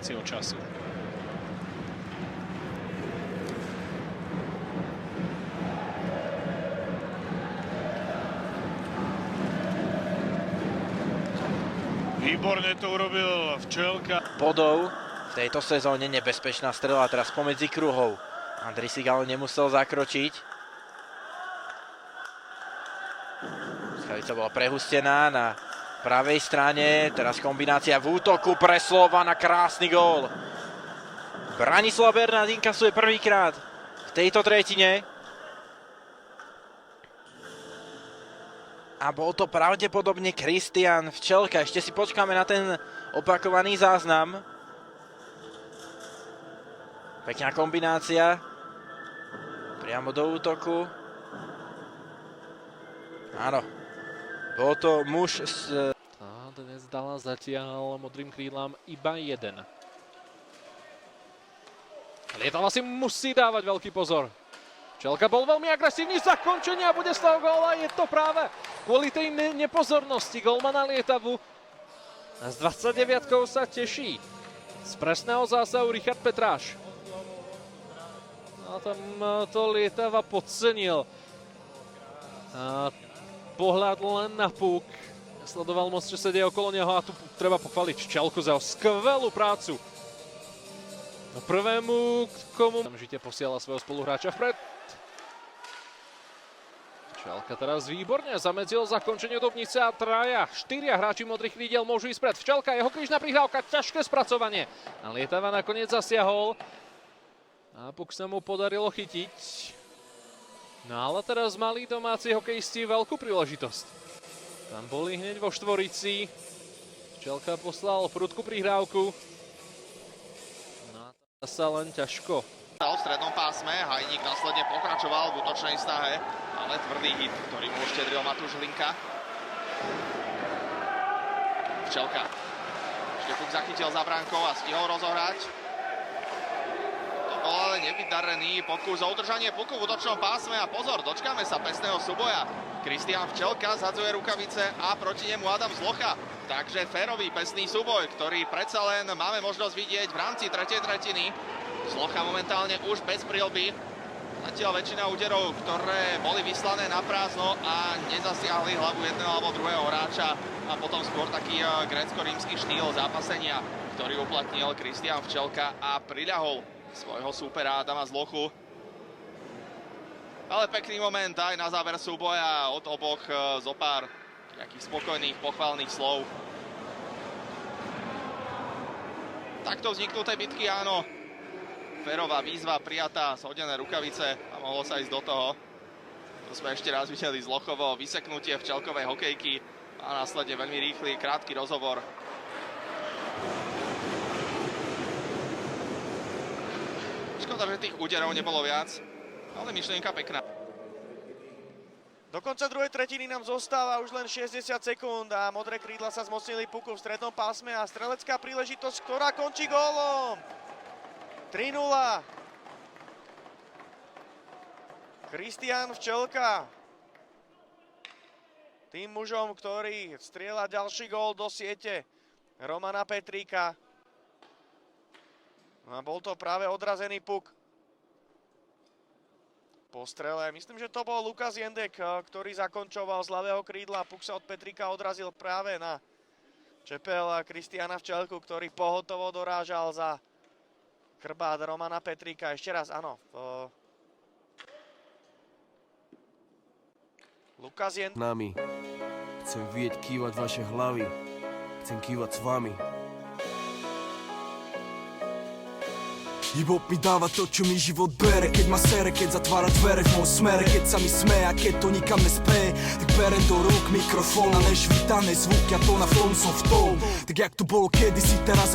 hracieho času. Výborne to urobil Včelka. Bodov v tejto sezóne, nebezpečná strela teraz pomedzi kruhov. Andrisík ale nemusel zakročiť. Skavica bola prehustená na pravej strane, teraz kombinácia v útoku pre Slovan a krásny gól. Branislav Bernát inkasuje prvýkrát v tejto tretine. A bol to pravdepodobne Kristián Včelka. Ešte si počkáme na ten opakovaný záznam. Pekná kombinácia. Priamo do útoku. Áno. Bol to muž z... A dnes dala zatiaľ modrým krídlám iba jeden. Lietava si musí dávať veľký pozor. Včelka bol veľmi agresívny, zakončenie a bude z toho gól a je to práve kvôli tej nepozornosti golmana Lietavu. A s 29-kou sa teší z presného zásahu Richard Petráš. A tam to Lietava podcenil. A pohľad len na puk. Sledoval moc, čo sa deje okolo neho a tu treba pochváliť Včelku za skvelú prácu. No prvému, komu žite posiela svojho spoluhráča vpred. Včelka teraz výborne zamedzil zakončenie Dubnice a štyria hráči modrých krídiel môžu ísť pred. Včelka, jeho krížna prihrávka, ťažké spracovanie. A Lietava nakoniec zasiahol. A puk sa mu podarilo chytiť. No ale teraz mali domáci hokejisti veľkú príležitosť. Tam boli hneď vo štvorici. Včelka poslal prudkú prihrávku. No a sa len ťažko. V strednom pásme, Hajník následne pokračoval v útočnej snahe, ale tvrdý hit, ktorý mu uštedril Matúš Hlinka. Včelka. Štepuk zachytil za bránkou a stihol rozohrať. To bol ale nevydarený pokus o udržanie puku v útočnom pásme a pozor, dočkáme sa pesného súboja. Kristián Včelka zhadzuje rukavice a proti nemu Adam Zlocha. Takže férový pesný súboj, ktorý predsa len máme možnosť vidieť v rámci tretej tretiny. Zlocha momentálne už bez prilby. Zatiaľ väčšina úderov, ktoré boli vyslané na prázdno a nezasiahli hlavu jedného alebo druhého hráča. A potom skôr taký grécko-rímsky štýl zápasenia, ktorý uplatnil Kristián Včelka a priľahol svojho súpera Adama Zlochu. Ale pekný moment aj na záver súboja od oboch, zopár nejakých spokojných, pochválnych slov. Takto vzniknuté bitky, áno. Férová výzva prijatá, zhodené rukavice a mohlo sa ísť do toho. To sme ešte raz videli Zlochovo vyseknutie Včelkovej hokejky a následne veľmi rýchly, krátky rozhovor. Škoda, že tých úderov nebolo viac, ale myšlienka pekná. Do konca druhej tretiny nám zostáva už len 60 sekúnd a modré krídla sa zmocnili puku v strednom pásme a strelecká príležitosť, ktorá končí gólom. 3-0. Kristián Včelka. Tým mužom, ktorý strieľa ďalší gól do siete Romana Petríka. A bol to práve odrazený puk. Po strele, myslím, že to bol Lukas Jendek, ktorý zakončoval z ľavého krídla. Puk sa od Petríka odrazil práve na čepel Kristiána Včelku, ktorý pohotovo dorážal za chrbát Romana Petríka. Ešte raz, áno. Lukas Jendek. Nami. Chcem vidieť kývať vaše hlavy. Chcem kývať s vami. Hip-hop mi dáva to, čo mi život bere. Keď ma sere, keď zatvára dvere v mojom smere. Keď sa mi smeje a keď to nikam nespeje, tak berem do rúk mikrofón a než vítané zvuk, ja to na tom som v tom. Tak jak to bolo kedysi, teraz